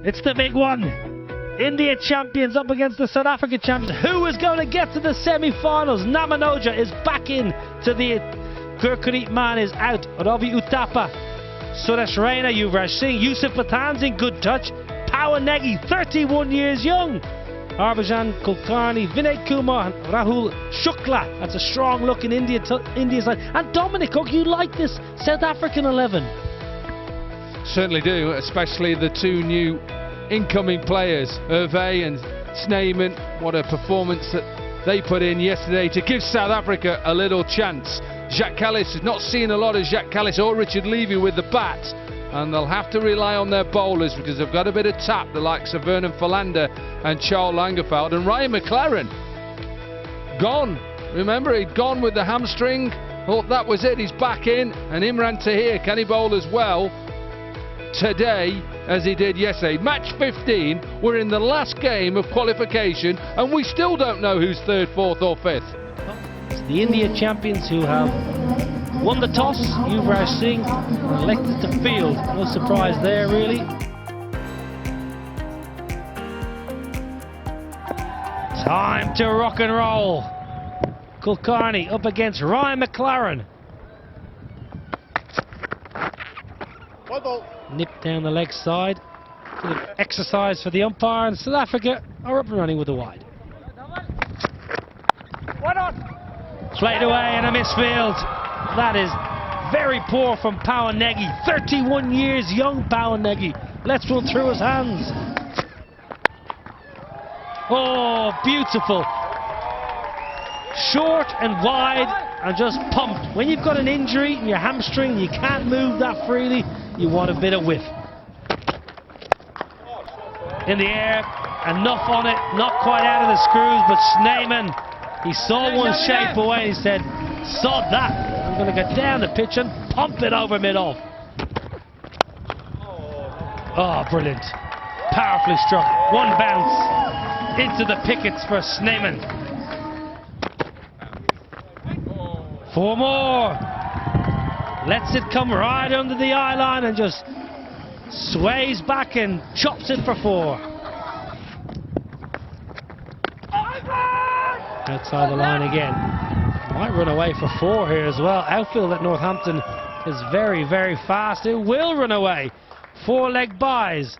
It's the big one. India champions up against the South Africa champions. Who is going to get to the semi-finals? Namanoja is back in to the Gurkharit man is out. Ravi Uthappa, Suresh Raina, Yuvraj Singh, Yusuf Pathan's in good touch. Pawan Negi, 31 years young. Harbhajan Kulkarni, Vinay Kumar, and Rahul Shukla. That's a strong look in India's side. And Dominic Cook, you like this South African 11? Certainly do, especially the two new incoming players, Hervé and Snyman. What a performance that they put in yesterday to give South Africa a little chance. Jacques Kallis has not seen a lot of Jacques Kallis or Richard Levy with the bat, and they'll have to rely on their bowlers because they've got a bit of tap, the likes of Vernon Philander and Charles Lagerfeld. And Ryan McLaren gone. Remember, he'd gone with the hamstring, thought that was it, he's back in. And Imran Tahir, can he bowl as well today as he did yesterday? Match 15, we're in the last game of qualification and we still don't know who's third, fourth or fifth. It's the India champions who have won the toss. Yuvraj Singh elected to field. No surprise there really. Time to rock and roll. Kulkarni up against Ryan McLaren. Nipped down the leg side. Bit of exercise for the umpire, and South Africa are up and running with the wide. Played away and a misfield. That is very poor from Pawan Negi. 31 years young Pawan Negi. Let's run through his hands. Oh, beautiful. Short and wide and just pumped. When you've got an injury in your hamstring, you can't move that freely. You want a bit of whiff. In the air, enough on it, not quite out of the screws, but Snyman, he saw one shape away, he said, sod that, I'm going to get down the pitch and pump it over mid-off. Oh, brilliant. Powerfully struck. One bounce into the pickets for Snyman. 4 more. Lets it come right under the eye line and just sways back and chops it for 4. Outside the line again. Might run away for 4 here as well. Outfield at Northampton is very, very fast. It will run away. 4-leg buys.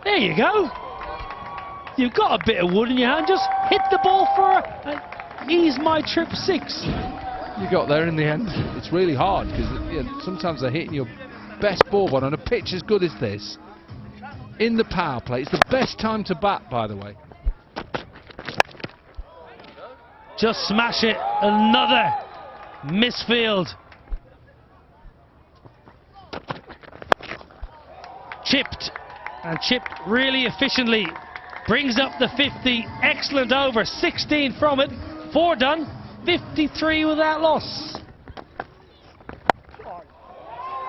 There you go. You've got a bit of wood in your hand. Just hit the ball for an ease my trip 6. You got there in the end. It's really hard because sometimes they're hitting your best ball, but on a pitch as good as this, in the power play, it's the best time to bat, by the way. Just smash it. Another misfield. Chipped, and chipped really efficiently. Brings up the 50. Excellent over. 16 from it. 4 done. 53 without loss.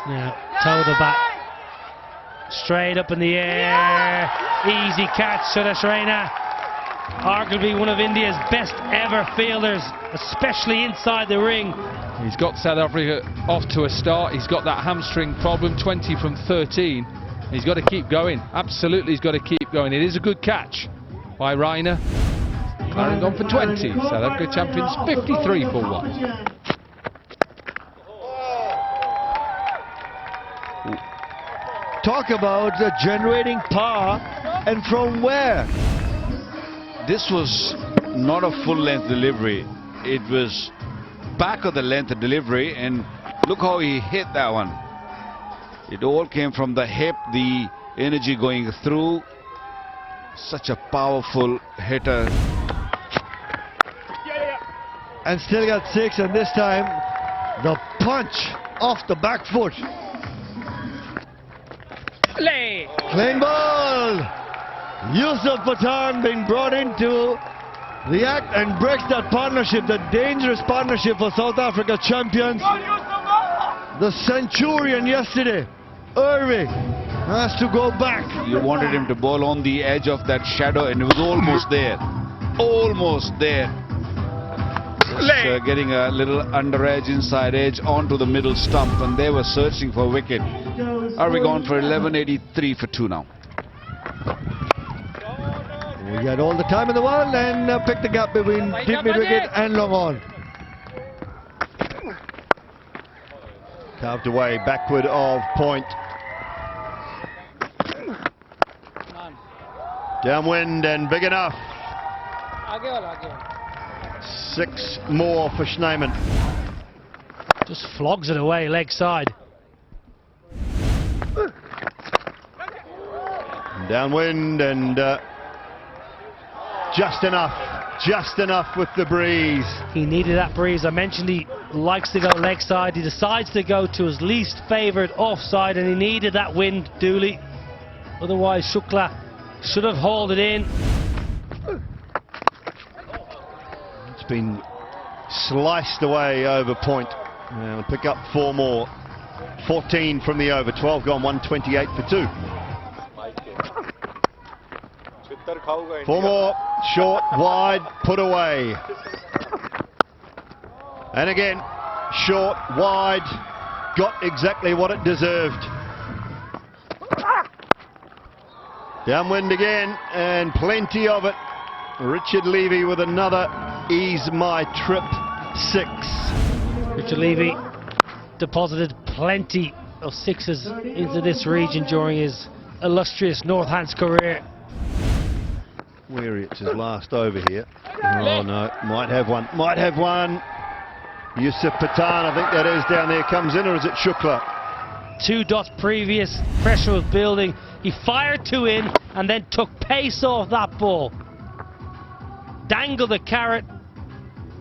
Now, toe the bat. Straight up in the air. Easy catch, Suresh Raina. Arguably one of India's best ever fielders, especially inside the ring. He's got South Africa off to a start. He's got that hamstring problem, 20 from 13. He's got to keep going. Absolutely, he's got to keep going. It is a good catch by Raina. McLaren gone for 20. South Africa champions 53 for 1. Talk about generating power, and from where? This was not a full-length delivery. It was back of the length delivery, and look how he hit that one. It all came from the hip, the energy going through. Such a powerful hitter. And still got 6, and this time the punch off the back foot. Clean ball. Yusuf Pathan being brought into the act and breaks that partnership, the dangerous partnership for South Africa champions. The centurion yesterday, Irving, has to go back. You wanted him to bowl on the edge of that shadow, and it was almost there. Almost there. Just, getting a little under edge, inside edge onto the middle stump, and they were searching for wicket. Are we going for 11.83 for 2 now? We got all the time in the world and pick the gap between deep mid-wicket and long on. Carved away, backward of point. Downwind and big enough. 6 more for Schneemann. Just flogs it away, leg side. Downwind and just enough with the breeze. He needed that breeze. I mentioned he likes to go leg side. He decides to go to his least favoured offside, and he needed that wind, Dooley. Otherwise, Shukla should have hauled it in. It's been sliced away over point. We'll pick up 4 more. 14 from the over, 12 gone, 128 for 2. 4 more, short, wide, put away. And again, short, wide, got exactly what it deserved. Downwind again, and plenty of it. Richard Levy with another ease my trip 6. Richard Levy deposited plenty of 6s into this region during his illustrious Northants career. Weary, it's his last over here. Oh no, might have one. Yusuf Pathan, I think that is down there, comes in, or is it Shukla? 2 dots previous, pressure was building. He fired 2 in and then took pace off that ball. Dangled the carrot,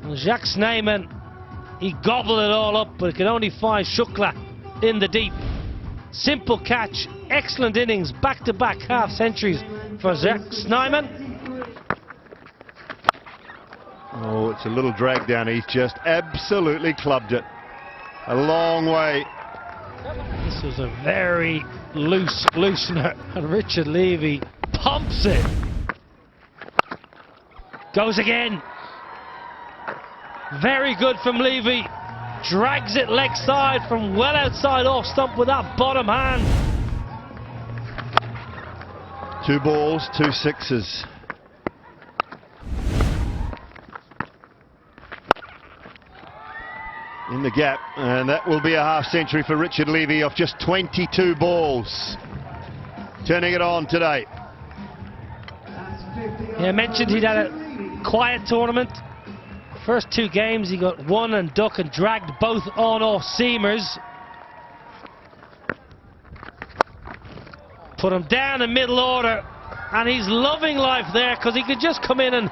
and Jacques Schneemann, he gobbled it all up, but could only find Shukla in the deep. Simple catch, excellent innings, back-to-back half-centuries for Jacques Schneemann. Oh, it's a little drag down. He's just absolutely clubbed it. A long way. This was a very loose loosener, and Richard Levy pumps it. Goes again. Very good from Levy. Drags it leg side from well outside off stump with that bottom hand. 2 balls, 2 sixes. In the gap, and that will be a half-century for Richard Levy off just 22 balls. Turning it on today. Yeah, I mentioned he'd had a quiet tournament. First 2 games he got 1 and duck and dragged both on-off seamers. Put him down in middle order, and he's loving life there because he could just come in and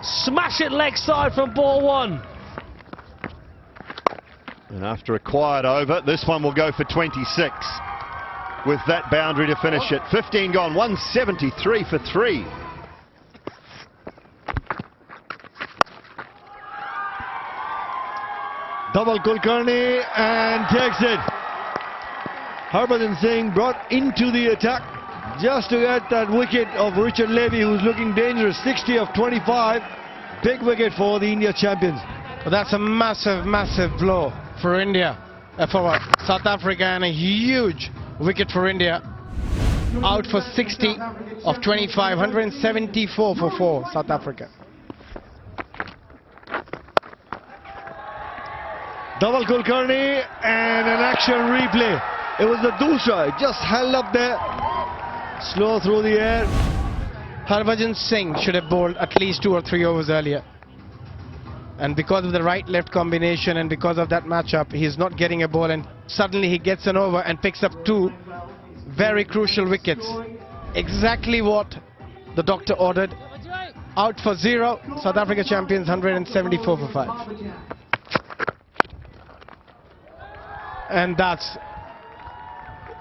smash it leg side from ball 1. And after a quiet over, this one will go for 26 with that boundary to finish it. 15 gone, 173 for 3. Double Kulkarni and takes it. Harbhajan Singh brought into the attack just to get that wicket of Richard Levy, who's looking dangerous. 60 of 25. Big wicket for the India champions. Well, that's a massive, massive blow for India, for South Africa, and a huge wicket for India. Out for 60 of 25, 174 for 4, South Africa. Double Kulkarni and an action replay. It was the Dusra, it just held up there. Slow through the air. Harbhajan Singh should have bowled at least 2 or 3 overs earlier. And because of the right-left combination and because of that matchup, he's not getting a ball, and suddenly he gets an over and picks up 2 very crucial wickets. Exactly what the doctor ordered. Out for 0, South Africa champions, 174 for 5. And that's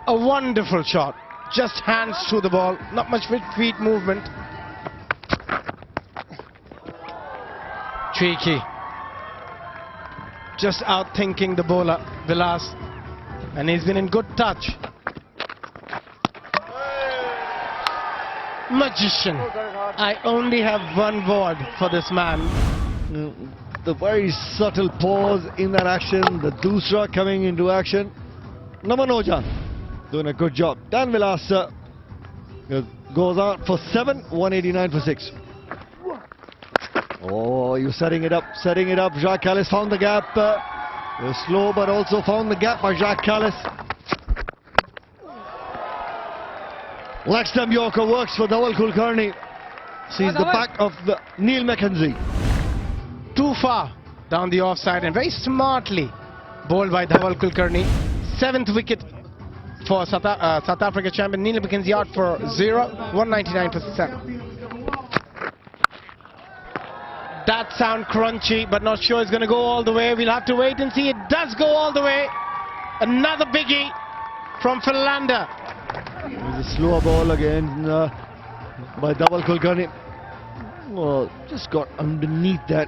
a wonderful shot. Just hands through the ball, not much feet movement. Cheeky. Just out-thinking the bowler, Vilas. And he's been in good touch. Magician. I only have 1 word for this man. The very subtle pause in that action, the Dusra coming into action. Namanoja. doing a good job. Dan Vilas goes out for 7, 189 for 6. Oh, you're setting it up. Jacques Callis found the gap. Slow, but also found the gap by Jacques Callis. Leg stump Yorker works for Dawal Kulkarni. Sees the back of Neil McKenzie. Too far down the offside and very smartly bowled by Dawal Kulkarni. 7th wicket for South Africa champion. Neil McKenzie out for 0, 199 for 7. That sound crunchy, but not sure it's going to go all the way. We'll have to wait and see. It does go all the way. Another biggie from Philander. There's a slow ball again by Dawal Kulkarni. Oh, just got underneath that.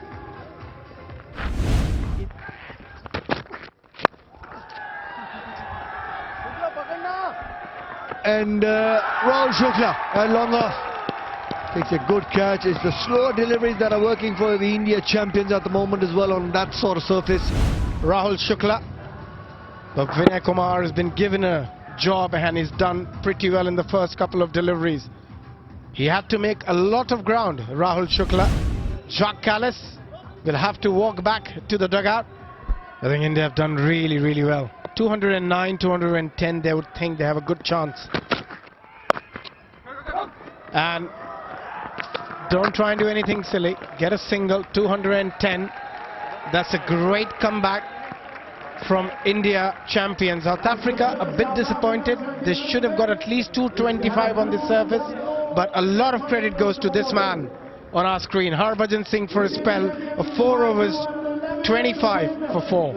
And Rahul Shukla long off. Takes a good catch. It's the slow deliveries that are working for the India champions at the moment as well on that sort of surface. Rahul Shukla. But Vinay Kumar has been given a job and he's done pretty well in the first couple of deliveries. He had to make a lot of ground, Rahul Shukla. Jacques Callis will have to walk back to the dugout. I think India have done really, really well. 209, 210, they would think they have a good chance. And don't try and do anything silly. Get a single, 210. That's a great comeback from India champions. South Africa a bit disappointed. They should have got at least 225 on the surface. But a lot of credit goes to this man on our screen. Harbhajan Singh for a spell of 4 overs, 25 for 4.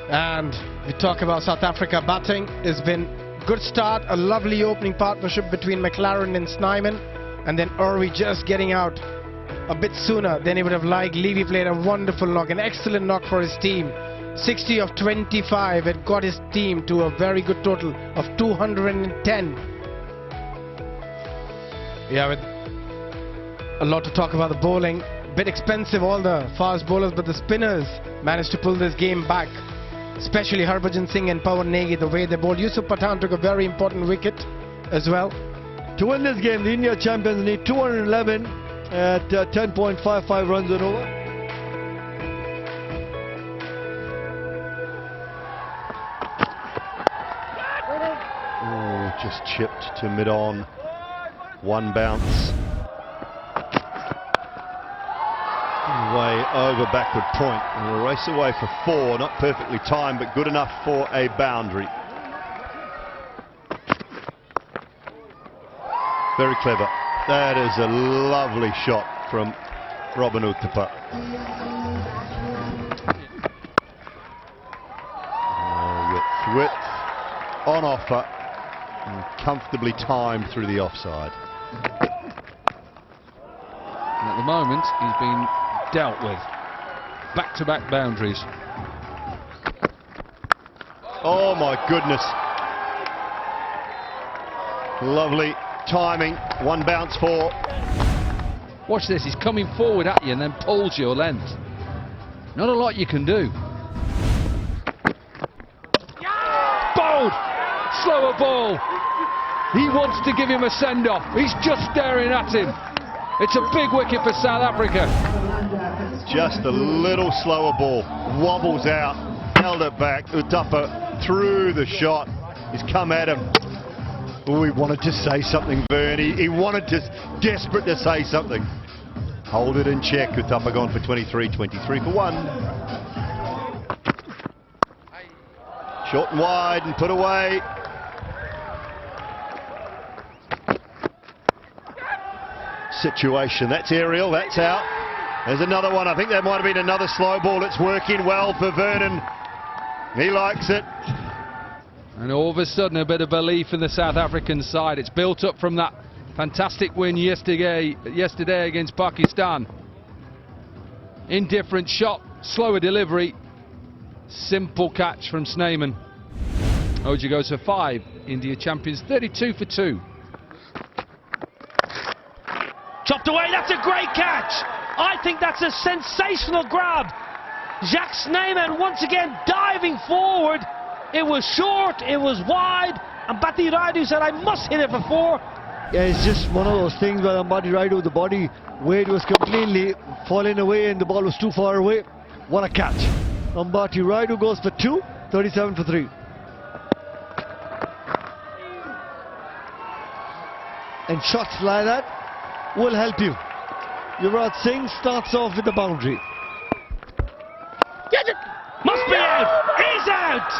And we talk about South Africa batting. It's been good start, a lovely opening partnership between McLaren and Snyman, and then Irvi just getting out a bit sooner than he would have liked. Levy played a wonderful knock, an excellent knock for his team. 60 of 25, it got his team to a very good total of 210. Yeah, with a lot to talk about the bowling. Bit expensive, all the fast bowlers, but the spinners managed to pull this game back. Especially Harbhajan Singh and Pawan Negi, the way they bowled. Yusuf Pathan took a very important wicket as well. To win this game, the India champions need 211 at 10.55 runs an over. Oh, just chipped to mid-on. 1 bounce. Way over backward point, and we'll race away for 4. Not perfectly timed, but good enough for a boundary. Very clever. That is a lovely shot from Robin Uthappa. Width on offer and comfortably timed through the offside. And at the moment, he's been dealt with. Back-to-back boundaries. Oh my goodness. Lovely timing. 1 bounce for. Watch this, he's coming forward at you and then pulls your length. Not a lot you can do. Bowled! Slower ball. He wants to give him a send-off. He's just staring at him. It's a big wicket for South Africa. Just a little slower ball. Wobbles out. Held it back. Uthappa through the shot. He's come at him. Oh, he wanted to say something, Vern. He wanted to, desperate to say something. Hold it in check. Uthappa gone for 23. 23 for 1. Short and wide and put away. Situation. That's aerial. That's out. There's another one. I think there might have been another slow ball. It's working well for Vernon. He likes it. And all of a sudden, a bit of belief in the South African side. It's built up from that fantastic win yesterday against Pakistan. Indifferent shot, slower delivery, simple catch from Snyman. Oja goes for 5. India champions, 32 for 2. Chopped away, that's a great catch. I think that's a sensational grab. Jacques Snyman once again diving forward It was short, it was wide, and Bhatti Rayudu said, I must hit it for 4. Yeah, it's just one of those things where Bhatti Rayudu, the body weight was completely falling away and the ball was too far away. What a catch. Bhatti Rayudu goes for 2, 37 for 3. And shots like that will help you. Yuvraj Singh starts off with the boundary. Must be out! He's out!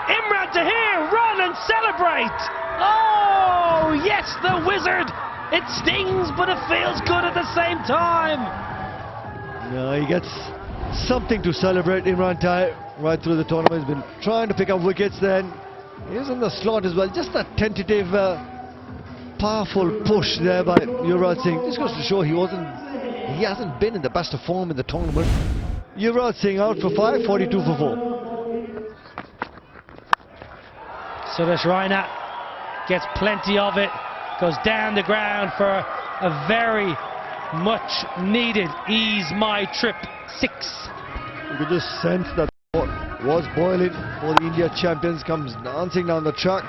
Imran Tahir, run and celebrate! Oh, yes, the wizard! It stings, but it feels good at the same time. No, he gets something to celebrate. Imran Tahir right through the tournament has been trying to pick up wickets. Then he's in the slot as well. Just that tentative, powerful push there by Yuvraj Singh. This goes to show he hasn't been in the best of form in the tournament. Yuvraj Singh out for 5, 42 for 4. Suresh Raina gets plenty of it, goes down the ground for a very much needed ease my trip 6. You could just sense that what was boiling for the India champions comes dancing down the track,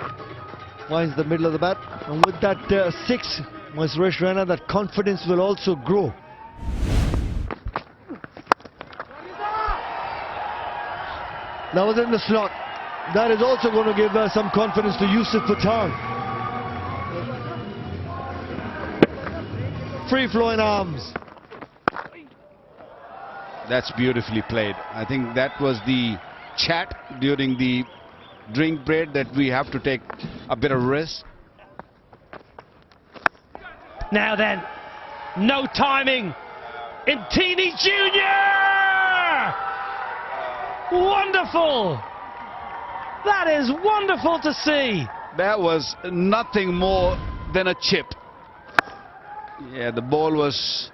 finds the middle of the bat, and with that 6, my Suresh Raina, that confidence will also grow. That was in the slot. That is also going to give some confidence to Yusuf Pathan. Free-flowing arms. That's beautifully played. I think that was the chat during the drink break, that we have to take a bit of risk. Now then, no timing. Intini Jr. Wonderful. That is wonderful to see. That was nothing more than a chip. Yeah, the ball was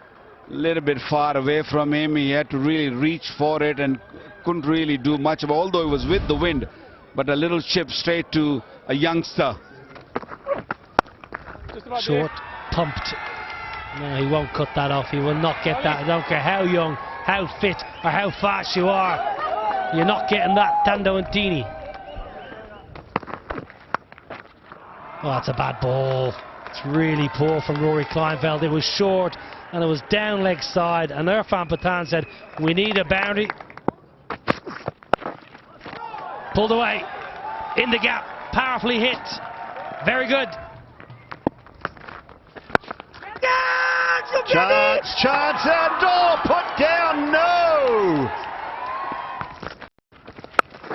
a little bit far away from him. He had to really reach for it and couldn't really do much of it, although it was with the wind. But a little chip straight to a youngster. Short, pumped. No, he won't cut that off. He will not get that. I don't care how young, how fit, or how fast you are. You're not getting that, Tando Intini. Oh, that's a bad ball. It's really poor from Rory Kleinfeld. It was short and it was down leg side, and Irfan Pathan said, we need a boundary. Pulled away, in the gap, powerfully hit. Very good. Chance, and put down, no!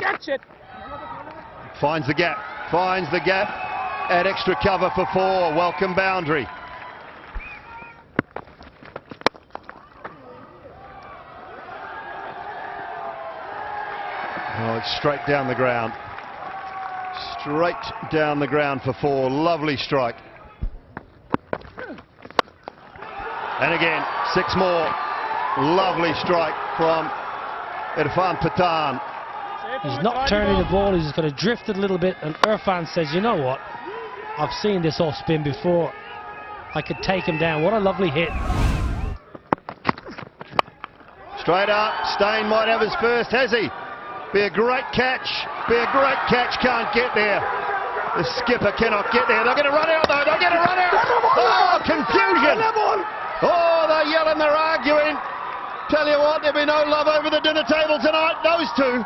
Catch it. Finds the gap, add extra cover for 4, welcome boundary. Oh, it's straight down the ground. Straight down the ground for 4, lovely strike. And again, 6 more. Lovely strike from Irfan Pathan. He's not turning the ball, he's just going to drift it a little bit, and Irfan says, you know what, I've seen this off spin before, I could take him down. What a lovely hit. Straight up, Steyn might have his first, has he? Be a great catch, can't get there. The skipper cannot get there. They're going to run out though, Oh, confusion! Oh, they're yelling, they're arguing. Tell you what, there'll be no love over the dinner table tonight, those two.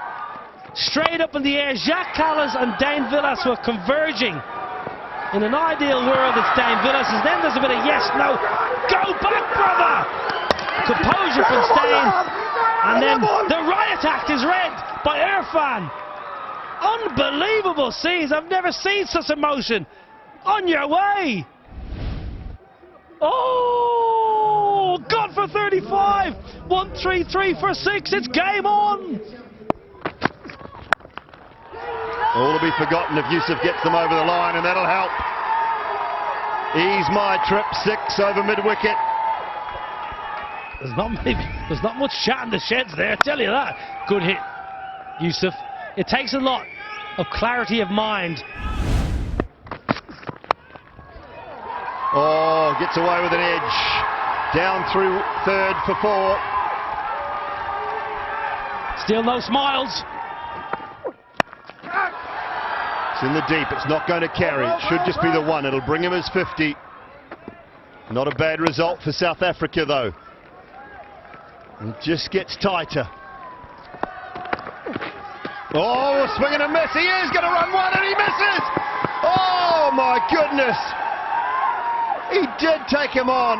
Straight up in the air, Jacques Callas and Dane Villas were converging. In an ideal world, it's Dane Villas, and then there's a bit of yes, no, go back, brother! Composure from Steyn, and then the riot act is read by Irfan. Unbelievable scenes, I've never seen such emotion. On your way. Oh, gone for 35. 1-3-3 for 6, it's game on. All to be forgotten if Yusuf gets them over the line, and that'll help. Ease my trip, 6 over mid-wicket. There's not much chat in the sheds there, I tell you that. Good hit, Yusuf. It takes a lot of clarity of mind. Oh, gets away with an edge. Down through 3rd for 4. Still no smiles. It's in the deep, it's not going to carry. It should just be the one. It'll bring him as 50. Not a bad result for South Africa, though. It just gets tighter. Oh, a swing and a miss. He is going to run one and he misses. Oh, my goodness. He did take him on.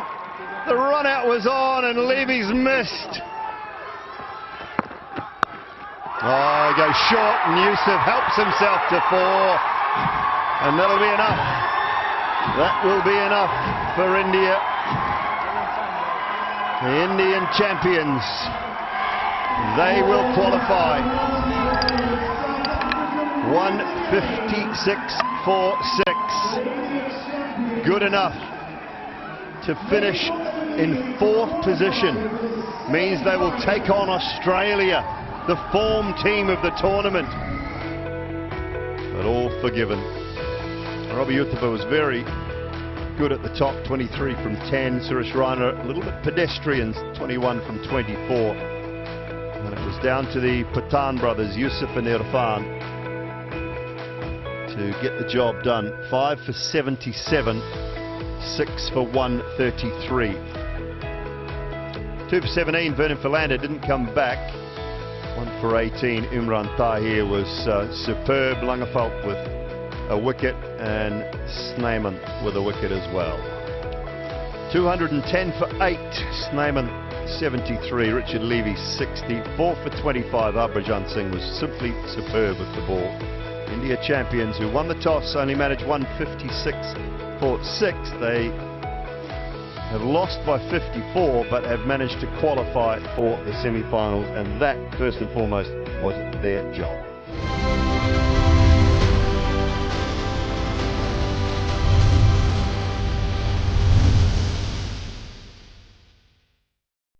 The run out was on and Levy's missed. Oh, he goes short and Yusuf helps himself to 4. And that'll be enough. That will be enough for India. The Indian champions. They will qualify. 156.46. Good enough to finish in 4th position. Means they will take on Australia, the form team of the tournament. But all forgiven. Robbie Uthapa was very good at the top, 23 from 10. Suresh Raina a little bit pedestrian, 21 from 24. And it was down to the Pathan brothers, Yusuf and Irfan, to get the job done. 5 for 77, 6 for 133. 2 for 17, Vernon Philander didn't come back. 1 for 18, Imran Tahir was superb. Langeveld with a wicket and Snyman with a wicket as well. 210 for 8, Snyman 73, Richard Levy 60, 4 for 25. Harbhajan Singh was simply superb with the ball. India champions who won the toss only managed 156.6. They have lost by 54 but have managed to qualify for the semi-finals, and that first and foremost was their job.